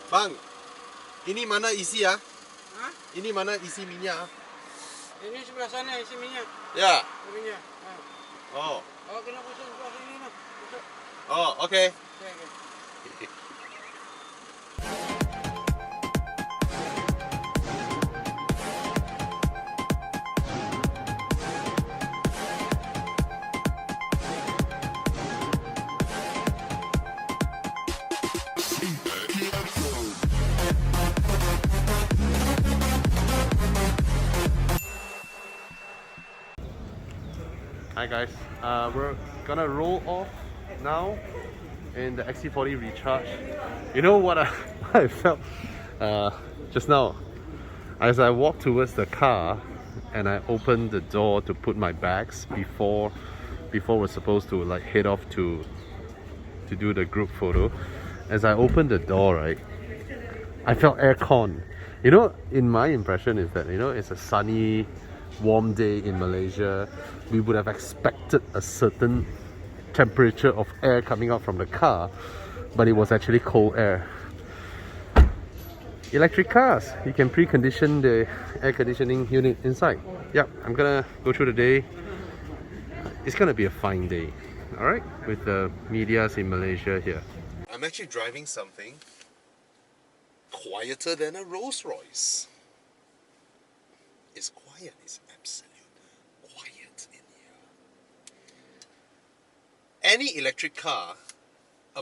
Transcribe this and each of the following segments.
Bang, ini mana isi ya? Hah? Ini mana isi minyak? Ini sebelah sana isi minyak. Ya. Minyak. Oh. Oh, kena pusing sebelah sini mah. Pusing. Oh, okay. Okay. Hi guys, we're gonna roll off now in the XC40 Recharge. You know what I felt just now? As I walked towards the car and I opened the door to put my bags before we're supposed to like head off to do the group photo. As I opened the door, right, I felt aircon. You know, in my impression is that, you know, it's a sunny, warm day in Malaysia. We would have expected a certain temperature of air coming out from the car, but it was actually cold air. Electric cars, you can precondition the air conditioning unit inside. Yep, I'm gonna go through the day. It's gonna be a fine day, alright, with the medias in Malaysia here. I'm actually driving something quieter than a Rolls Royce. It's quiet, it's absolute quiet in here. Any electric car,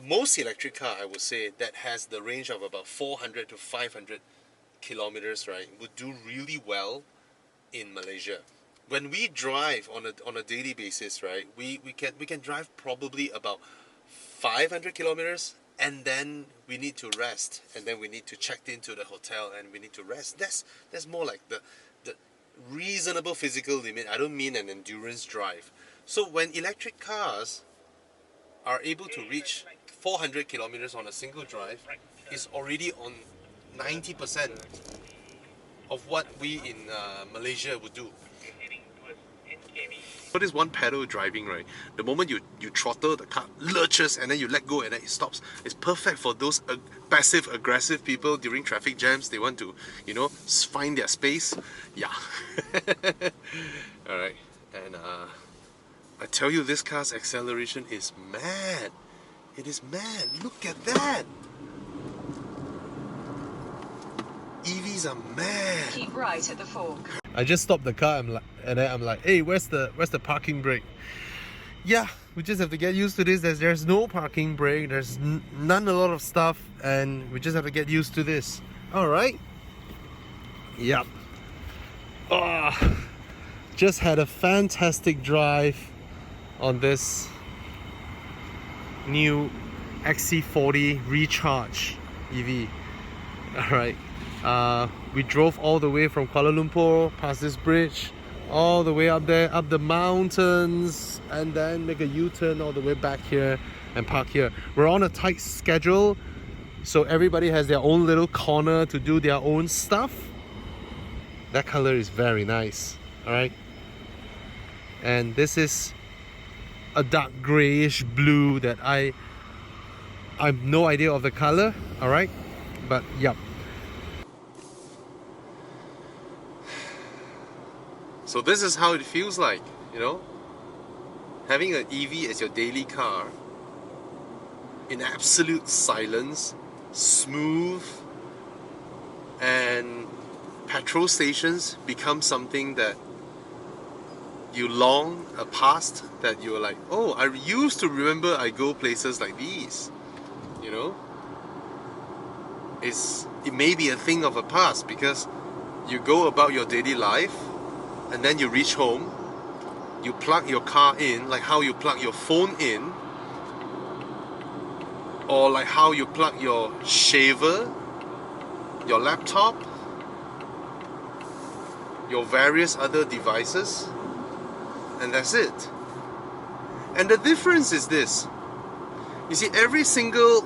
most electric car I would say, that has the range of about 400 to 500 kilometers, right, would do really well in Malaysia. When we drive on a daily basis, right, we can drive probably about 500 kilometers, and then we need to rest, and then we need to check into the hotel and we need to rest. That's more like the reasonable physical limit. I don't mean an endurance drive. So when electric cars are able to reach 400 kilometers on a single drive, it's already on 90% of what we in Malaysia would do. So this one pedal driving, right? The moment you throttle, the car lurches and then you let go and then it stops. It's perfect for those passive aggressive people during traffic jams. They want to, you know, find their space. Yeah. Alright, and I tell you, this car's acceleration is mad. It is mad. Look at that. EVs are mad. Keep right at the fork. I just stopped the car and then I'm like, hey, where's the parking brake? Yeah, we just have to get used to this. There's no parking brake. There's a lot of stuff, and we just have to get used to this. All right. Yep. Oh, just had a fantastic drive on this new XC40 Recharge EV. All right. We drove all the way from Kuala Lumpur, past this bridge, all the way up there, up the mountains, and then make a U-turn all the way back here and park here. We're on a tight schedule, so everybody has their own little corner to do their own stuff. That color is very nice, alright? And this is a dark grayish blue that I have no idea of the color, alright? But yep. So this is how it feels like, you know, having an EV as your daily car, in absolute silence, smooth, and petrol stations become something that you long a past, that you're like, oh, I used to remember I go places like these, you know. It may be a thing of a past because you go about your daily life, and then you reach home, you plug your car in, like how you plug your phone in, or like how you plug your shaver, your laptop, your various other devices, and that's it. And the difference is this. You see, every single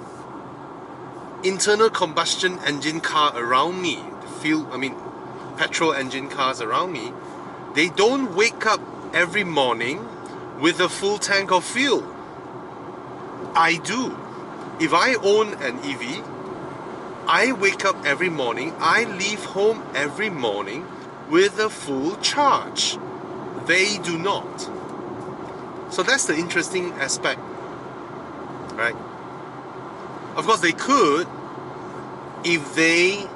internal combustion engine car around me, petrol engine cars around me, they don't wake up every morning with a full tank of fuel. I do. If I own an EV, I wake up every morning, I leave home every morning with a full charge. They do not. So that's the interesting aspect, right? Of course, they could if they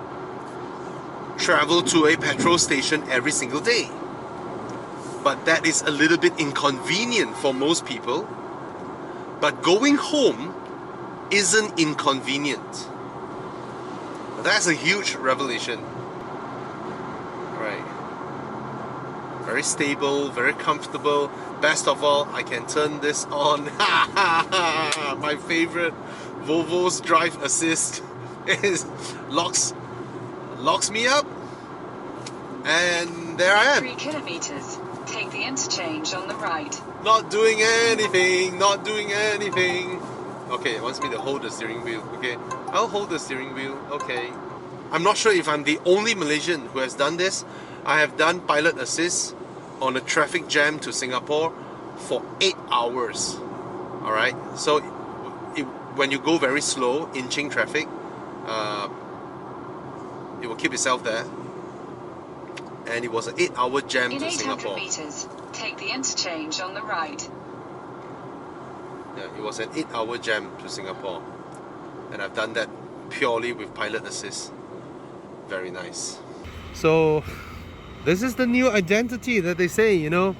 travel to a petrol station every single day. But that is a little bit inconvenient for most people. But going home isn't inconvenient. That's a huge revelation. Right. Very stable, very comfortable. Best of all, I can turn this on. My favorite, Volvo's drive assist is locks me up, and there I am. 3 kilometers. Take the interchange on the right. Not doing anything. Okay, it wants me to hold the steering wheel. Okay, I'll hold the steering wheel. Okay. I'm not sure if I'm the only Malaysian who has done this. I have done pilot assist on a traffic jam to Singapore for 8 hours. Alright, so when you go very slow, inching traffic, it will keep itself there. And it was an 8-hour jam In to 800 Singapore. meters, take the interchange on the right. Yeah, it was an 8-hour jam to Singapore. And I've done that purely with pilot assist. Very nice. So, this is the new identity that they say, you know,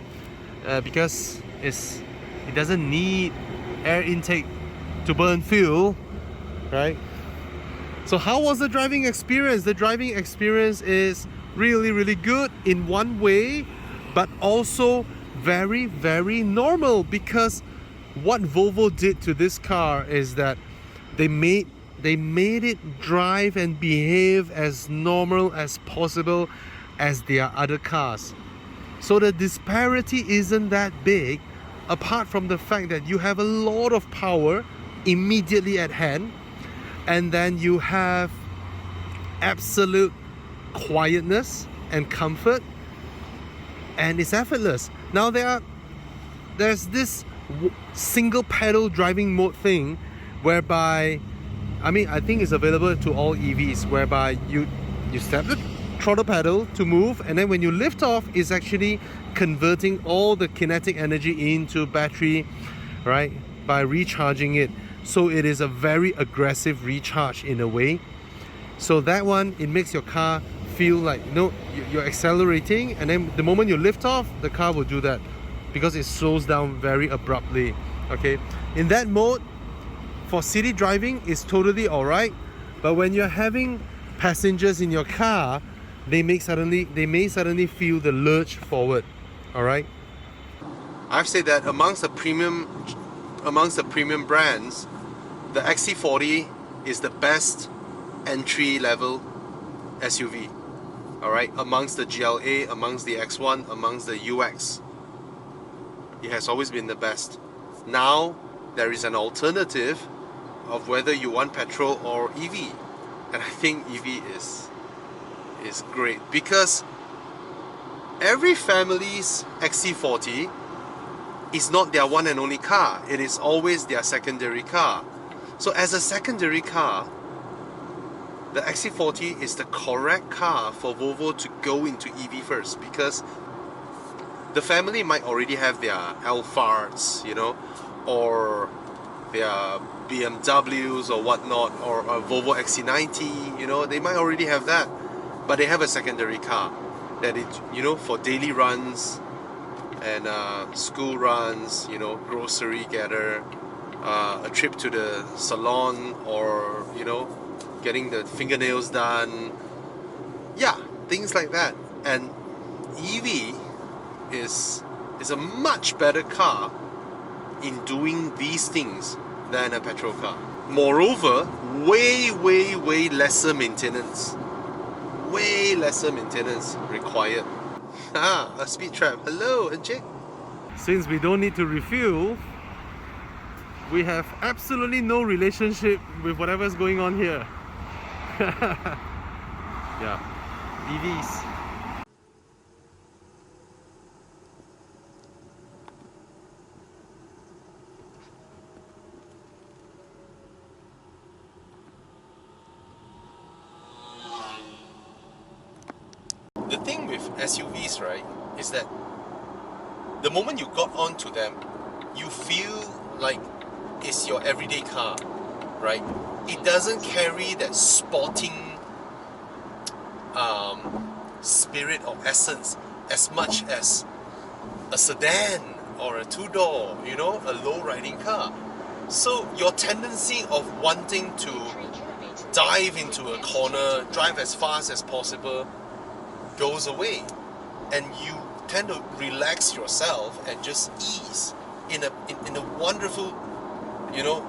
because it doesn't need air intake to burn fuel, right? So how was the driving experience? The driving experience is really good in one way, but also very normal, because what Volvo did to this car is that they made it drive and behave as normal as possible as their other cars. So the disparity isn't that big, apart from the fact that you have a lot of power immediately at hand, and then you have absolute quietness and comfort, and it's effortless. Now there's this single pedal driving mode thing, whereby I think it's available to all EVs, whereby you step the throttle pedal to move, and then when you lift off, it's actually converting all the kinetic energy into battery, right, by recharging it. So it is a very aggressive recharge in a way. So that one, it makes your car feel like, you know, you're accelerating, and then the moment you lift off, the car will do that because it slows down very abruptly. Okay, in that mode, for city driving, it's totally alright. But when you're having passengers in your car, they may suddenly feel the lurch forward. Alright, I've said that amongst the premium brands, the XC40 is the best entry level SUV. Alright, amongst the GLA, amongst the X1, amongst the UX, it has always been the best. Now there is an alternative of whether you want petrol or EV, and I think EV is great, because every family's XC40 is not their one and only car. It is always their secondary car. So as a secondary car, the XC40 is the correct car for Volvo to go into EV first, because the family might already have their Alphas, you know, or their BMWs or whatnot, or a Volvo XC90, you know, they might already have that, but they have a secondary car that it, you know, for daily runs and school runs, you know, grocery gather, a trip to the salon, or, you know, getting the fingernails done, yeah, things like that. And EV is a much better car in doing these things than a petrol car. Moreover, way lesser maintenance. Way lesser maintenance required. A speed trap. Hello, Jake. Since we don't need to refuel, we have absolutely no relationship with whatever's going on here. Yeah, EVs. the thing with SUVs, right, is that the moment you got onto them, you feel like it's your everyday car, right? It doesn't carry that sporting spirit or essence as much as a sedan or a two-door, you know, a low-riding car. So your tendency of wanting to dive into a corner, drive as fast as possible, goes away, and you tend to relax yourself and just ease in a wonderful, you know,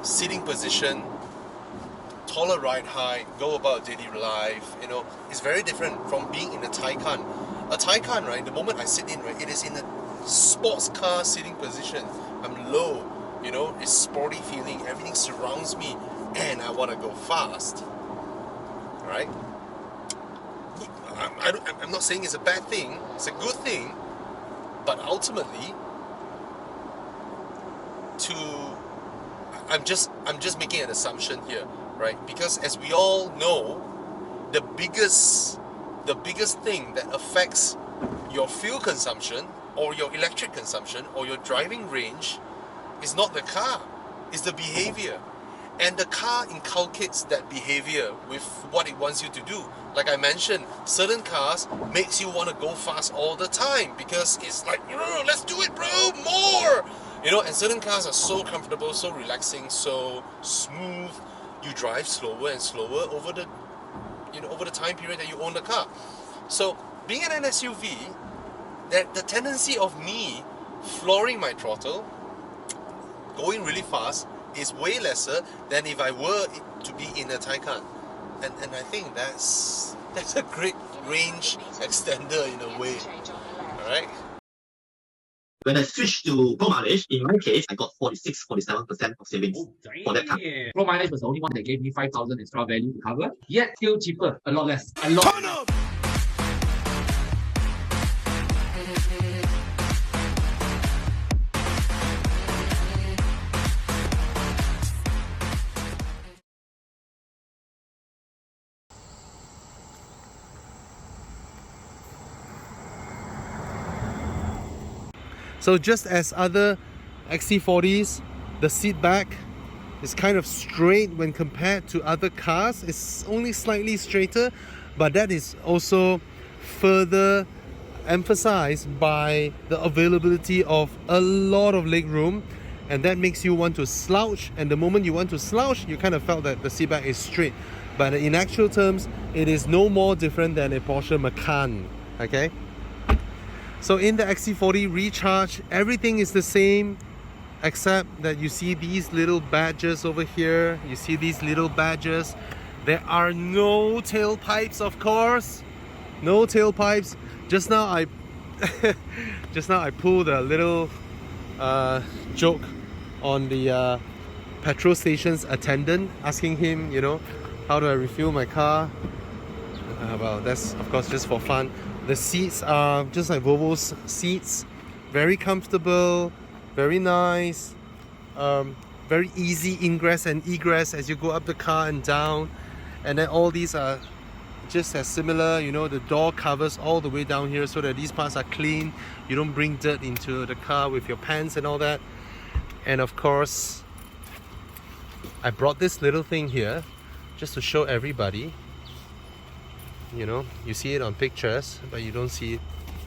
sitting position, taller ride height, go about daily life. You know, it's very different from being in a Taycan. A Taycan, right, the moment I sit in, right, it is in a sports car sitting position. I'm low, you know, it's sporty feeling, everything surrounds me, and I want to go fast, right? I'm not saying it's a bad thing, it's a good thing, but ultimately, I'm just making an assumption here, right? Because as we all know, the biggest thing that affects your fuel consumption or your electric consumption or your driving range is not the car, it's the behavior. And the car inculcates that behavior with what it wants you to do. Like I mentioned, certain cars makes you want to go fast all the time because it's like, let's do it, bro, more! You know, and certain cars are so comfortable, so relaxing, so smooth. You drive slower and slower over the time period that you own the car. So being in an SUV, that the tendency of me flooring my throttle, going really fast, is way lesser than if I were to be in a Taycan. And I think that's a great range extender in a way. Alright? When I switched to Pro Mileage, in my case, I got 46-47% of savings for that car. Pro Mileage was the only one that gave me 5,000 extra value to cover, yet still cheaper, a lot less. A lot. Turn up! So just as other XC40s, the seat back is kind of straight when compared to other cars. It's only slightly straighter, but that is also further emphasized by the availability of a lot of leg room, and that makes you want to slouch, and the moment you want to slouch, you kind of felt that the seat back is straight. But in actual terms, it is no more different than a Porsche Macan, okay? So in the XC40 Recharge, everything is the same except that you see these little badges over here. You see these little badges. There are no tailpipes, of course. No tailpipes. Just now I pulled a little joke on the petrol station's attendant, asking him, you know, how do I refuel my car? Well, that's of course just for fun. The seats are just like Volvo's seats, very comfortable, very nice, very easy ingress and egress as you go up the car and down. And then all these are just as similar, you know, the door covers all the way down here so that these parts are clean. You don't bring dirt into the car with your pants and all that. And of course, I brought this little thing here just to show everybody. You know, you see it on pictures, but you don't see it.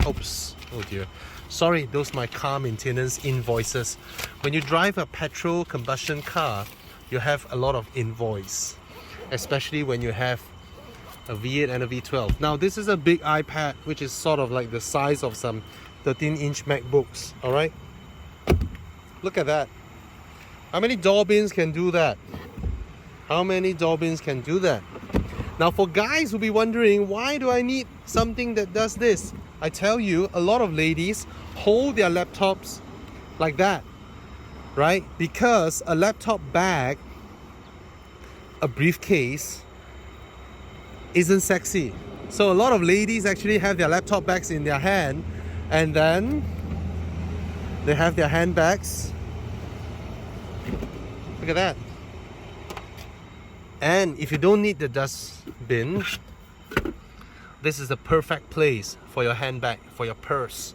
Oops, oh dear. Sorry, those are my car maintenance invoices. When you drive a petrol combustion car, you have a lot of invoice, especially when you have a V8 and a V12. Now, this is a big iPad, which is sort of like the size of some 13-inch MacBooks, all right? Look at that. How many door bins can do that? How many door bins can do that? Now, for guys who'll be wondering, why do I need something that does this? I tell you, a lot of ladies hold their laptops like that, right? Because a laptop bag, a briefcase, isn't sexy. So a lot of ladies actually have their laptop bags in their hand, and then they have their handbags. Look at that. And if you don't need the dustbin, this is the perfect place for your handbag, for your purse.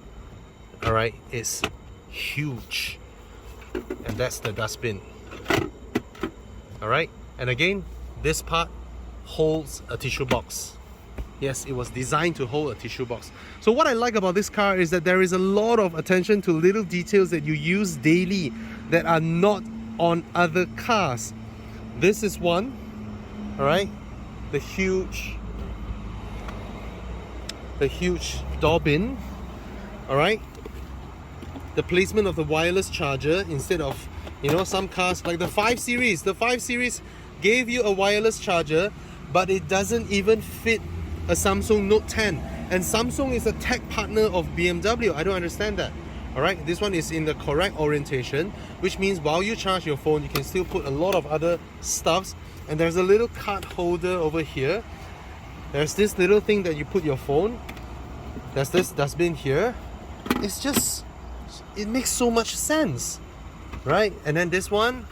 Alright, it's huge. And that's the dustbin. Alright, and again, this part holds a tissue box. Yes, it was designed to hold a tissue box. So what I like about this car is that there is a lot of attention to little details that you use daily that are not on other cars. This is one, alright, the huge door bin, alright. The placement of the wireless charger instead of, you know, some cars like the 5 Series. The 5 Series gave you a wireless charger, but it doesn't even fit a Samsung Note 10. And Samsung is a tech partner of BMW. I don't understand that. Alright, this one is in the correct orientation, which means while you charge your phone, you can still put a lot of other stuffs. And there's a little card holder over here. There's this little thing that you put your phone. There's this dustbin here. It's just, it makes so much sense, right? And then this one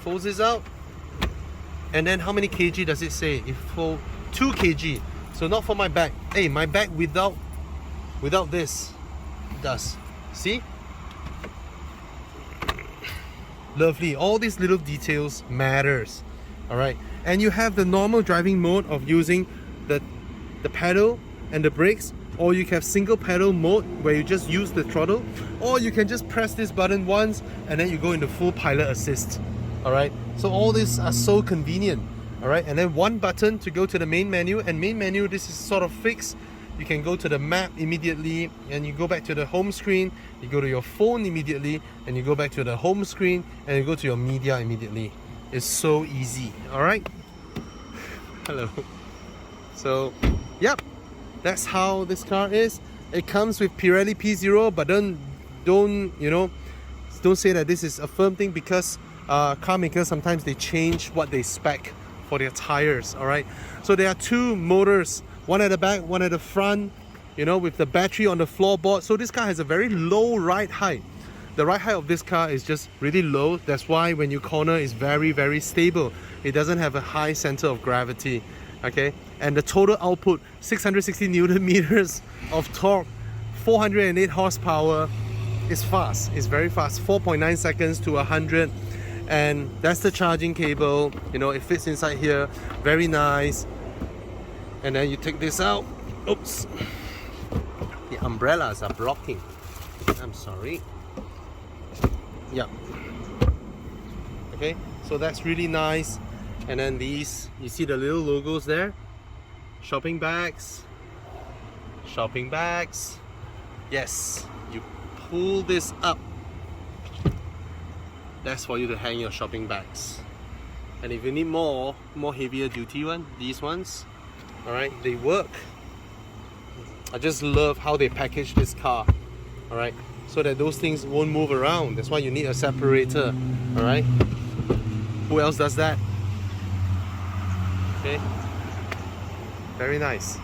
folds this out, and then how many kg does it say? It folds 2 kg. So not for my bag. Hey, my bag without this does. See? Lovely. All these little details matters. All right. And you have the normal driving mode of using the pedal and the brakes, or you can have single pedal mode where you just use the throttle, or you can just press this button once and then you go into full pilot assist. Alright, so all these are so convenient. Alright, and then one button to go to the main menu, and main menu, this is sort of fixed. You can go to the map immediately and you go back to the home screen, you go to your phone immediately and you go back to the home screen and you go to your media immediately. It's so easy. Alright, hello. So yep, that's how this car is. It comes with Pirelli P0, but don't say that this is a firm thing, because car makers sometimes they change what they spec for their tires. All right, so there are 2 motors, one at the back, one at the front, you know, with the battery on the floorboard. So this car has a very low ride height. The ride height of this car is just really low. That's why when you corner, it's very, very stable. It doesn't have a high center of gravity. Okay, and the total output, 660 Newton meters of torque, 408 horsepower. Is fast. It's very fast. 4.9 seconds to 100. And that's the charging cable. You know, it fits inside here. Very nice. And then you take this out. Oops. The umbrellas are blocking. I'm sorry. Yeah. Okay, so that's really nice. And then these, you see the little logos there? Shopping bags. Shopping bags. Yes, you pull this up. That's for you to hang your shopping bags. And if you need more heavier duty one, these ones, alright, they work. I just love how they package this car, alright, so that those things won't move around. That's why you need a separator, alright. Who else does that? Okay, very nice.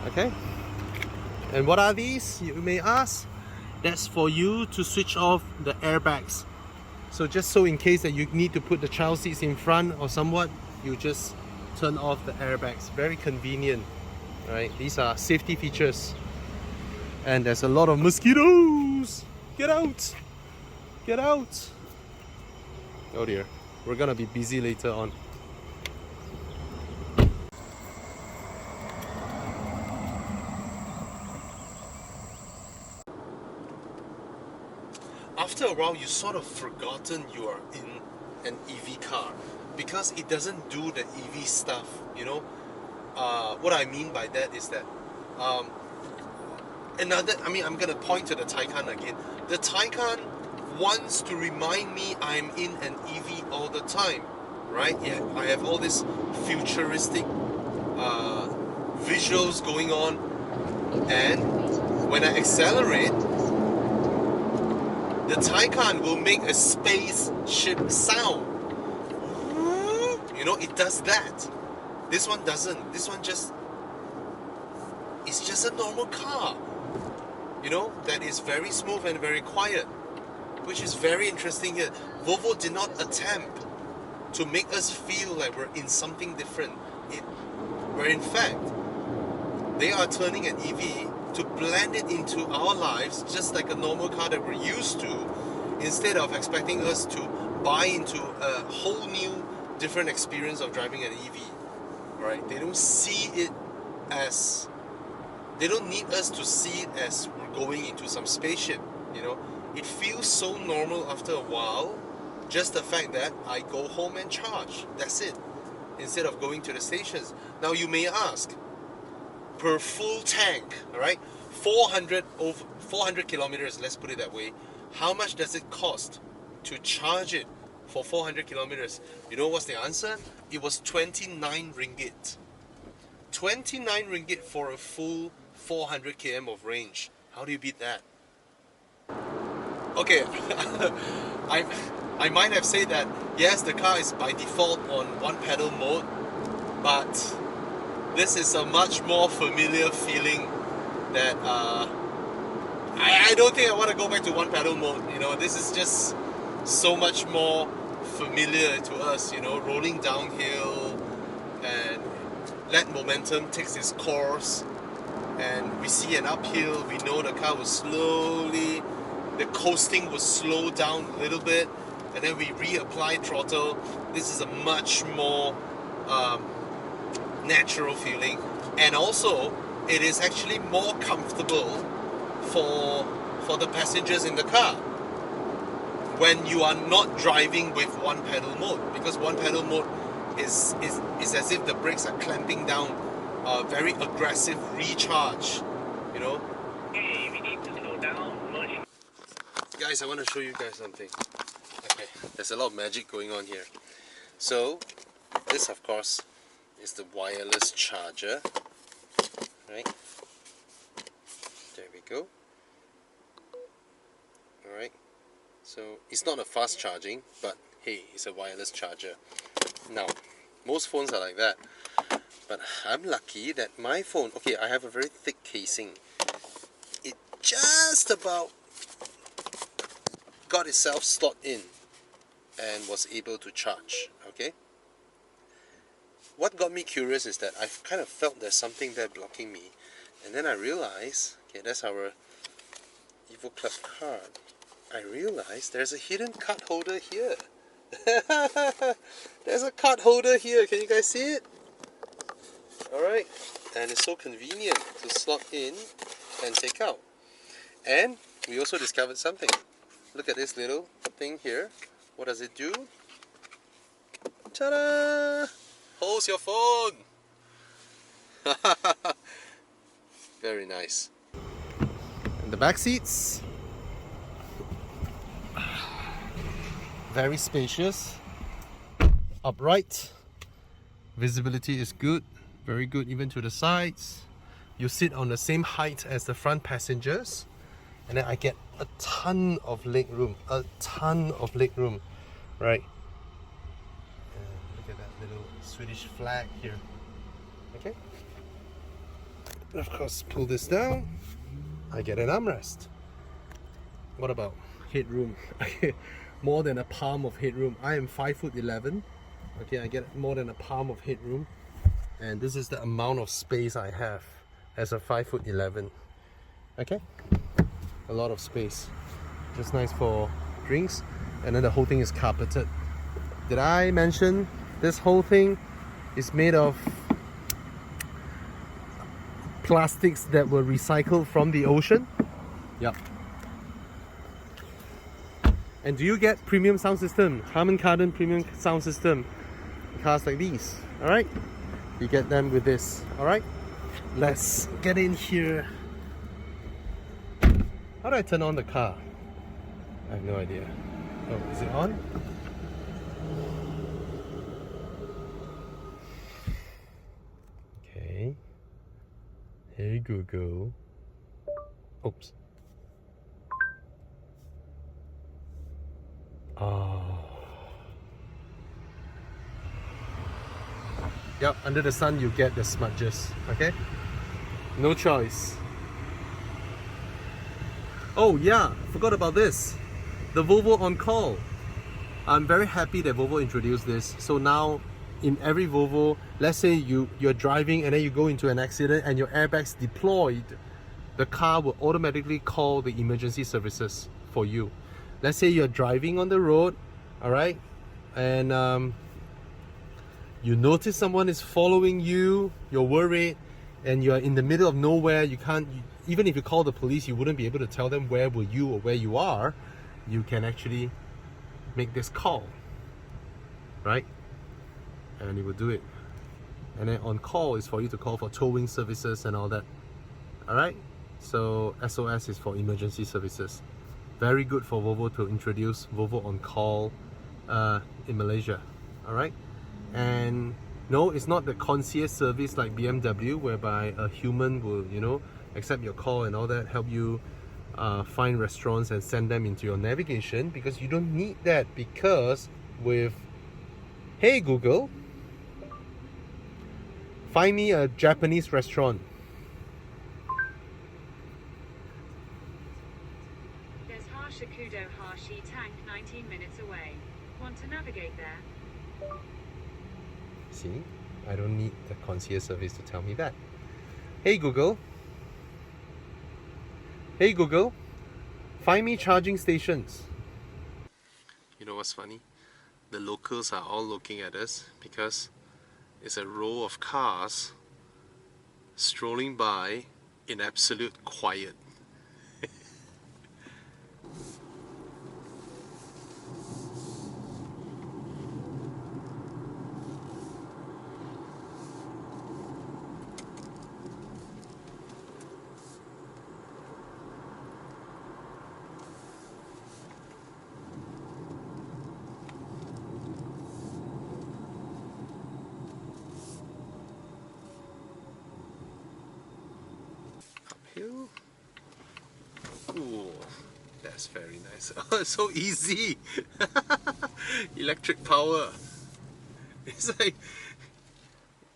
Okay, and what are these, you may ask? That's for you to switch off the airbags. So just so in case that you need to put the child seats in front or somewhat, you just turn off the airbags. Very convenient, right? These are safety features. And there's a lot of mosquitoes. Get out! Get out! Oh dear, we're gonna be busy later on. After a while, you sort of forgotten you are in an EV car because it doesn't do the EV stuff, you know. What I mean by that is that I'm gonna point to the Taycan again. The Taycan wants to remind me I'm in an EV all the time, right? Yeah, I have all this futuristic visuals going on, and when I accelerate, the Taycan will make a spaceship sound. You know, it does that. This one doesn't. This one it's just a normal car. You know, that is very smooth and very quiet, which is very interesting here. Volvo did not attempt to make us feel like we're in something different. where in fact they are turning an EV to blend it into our lives just like a normal car that we're used to, instead of expecting us to buy into a whole new different experience of driving an EV. Right? They don't see it as, they don't need us to see it as we're going into some spaceship, you know. It feels so normal after a while, just the fact that I go home and charge, that's it, instead of going to the stations. Now you may ask, per full tank, alright, 400 kilometers, let's put it that way, how much does it cost to charge it for 400 kilometers? You know what's the answer? It was 29 ringgit. 29 ringgit for a full 400 km of range. How do you beat that? Okay, I might have said that yes, the car is by default on one pedal mode, but this is a much more familiar feeling that I don't think I want to go back to one pedal mode. You know, this is just so much more familiar to us, you know, rolling downhill and let momentum takes its course, and we see an uphill, we know the car will slowly, the coasting will slow down a little bit, and then we reapply throttle. This is a much more natural feeling, and also it is actually more comfortable for the passengers in the car when you are not driving with one pedal mode, because one pedal mode is as if the brakes are clamping down a very aggressive recharge, you know. Hey, we need to slow down. Guys, I want to show you guys something. Okay, there's a lot of magic going on here. So this, of course, is the wireless charger, right? There we go. Alright, so it's not a fast charging, but hey, it's a wireless charger. Now, most phones are like that, but I'm lucky that my phone, okay, I have a very thick casing. It just about got itself slot in and was able to charge, okay? What got me curious is that I've kind of felt there's something there blocking me, and then I realized, okay, that's our Evo Club card. I realized there's a hidden card holder here. There's a card holder here, can you guys see it? Alright, and it's so convenient to slot in and take out. And we also discovered something. Look at this little thing here. What does it do? Ta-da! Holds your phone! Very nice. And the back seats, very spacious, upright, visibility is good, very good even to the sides. You sit on the same height as the front passengers, and then I get a ton of leg room, right? Look at that little Swedish flag here. Okay. And of course, pull this down, I get an armrest. What about headroom? More than a palm of headroom. I am 5'11". Okay, I get more than a palm of headroom, and this is the amount of space I have as a 5'11". Okay, a lot of space, just nice for drinks, and then the whole thing is carpeted. Did I mention this whole thing is made of plastics that were recycled from the ocean? Yep. And do you get premium sound system, Harman Kardon premium sound system, cars like these? Alright, you get them with this. Alright, let's get in here. How do I turn on the car? I have no idea. Oh, is it on? Okay. Hey Google. Oops. Yep, under the sun you get the smudges, okay? No choice. Oh yeah, forgot about this. The Volvo On Call. I'm very happy that Volvo introduced this. So now in every Volvo let's say you're driving and then you go into an accident and your airbag's deployed, the car will automatically call the emergency services for you. Let's say you're driving on the road, all right, and you notice someone is following you, you're worried, and you're in the middle of nowhere. You can't, even if you call the police, you wouldn't be able to tell them where were you or where you are. You can actually make this call, right? And it will do it. And then on call is for you to call for towing services and all that. All right, so SOS is for emergency services. Very good for Volvo to introduce Volvo on call in Malaysia. All right, and no, it's not the concierge service like BMW, whereby a human will, you know, accept your call and all that, help you find restaurants and send them into your navigation, because you don't need that. Because with Hey Google, find me a Japanese restaurant. There's Harshakudo Hashi Tank 19 minutes away. Want to navigate there? See, I don't need the concierge service to tell me that. Hey Google. Hey Google, find me charging stations. You know what's funny? The locals are all looking at us because it's a row of cars strolling by in absolute quiet. Uphill. Ooh, that's very nice. Oh, it's so easy. Electric power. It's like,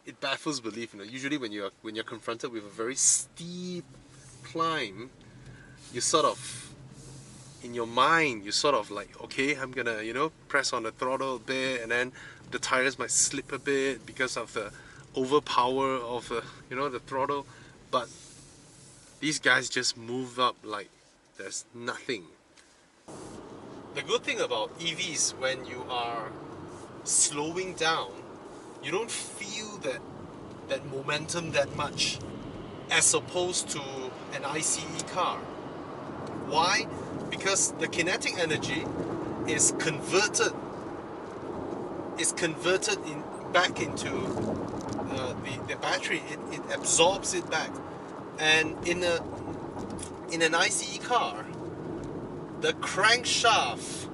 it baffles belief. You know, usually when you're confronted with a very steep climb, you sort of, in your mind, you sort of like, okay, I'm gonna, you know, press on the throttle a bit, and then the tires might slip a bit because of the overpower of you know, the throttle. But these guys just move up like there's nothing. The good thing about EVs, when you are slowing down, you don't feel that momentum that much, as opposed to an ICE car. Why? Because the kinetic energy is converted back into the battery. It absorbs it back. And in an ICE car, the crankshaft,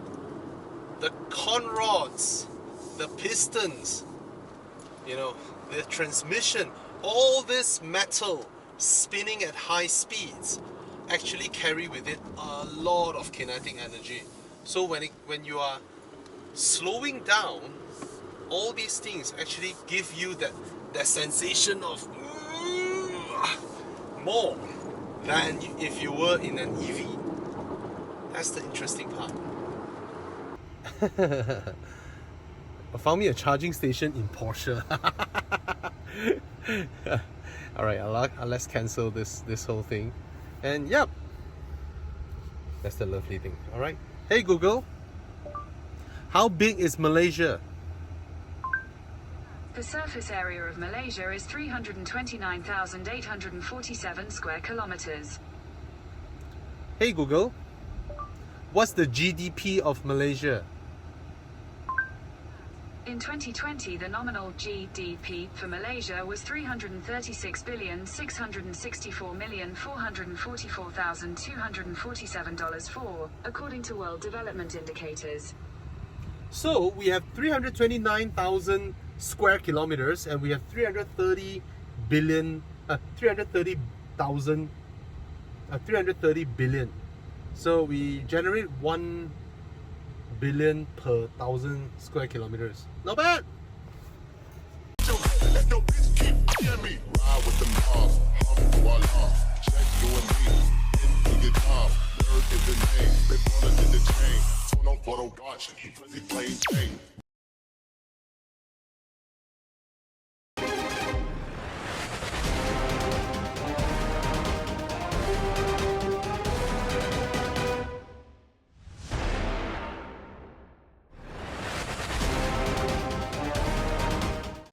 the conrods, the pistons, you know, the transmission, all this metal spinning at high speeds actually carry with it a lot of kinetic energy. So when you are slowing down, all these things actually give you that sensation of more than if you were in an EV. That's the interesting part. I found me a charging station in Porsche. Alright, let's cancel this whole thing. And yep, that's the lovely thing. Alright, hey Google, how big is Malaysia? The surface area of Malaysia is 329,847 square kilometers. Hey Google, what's the GDP of Malaysia? In 2020, the nominal GDP for Malaysia was $336,664,444,247 according to World Development Indicators. So we have 329,000 square kilometers, and we have 330 billion. So we generate 1 billion per 1,000 square kilometers. Not bad. Photo watching, he plain Jane.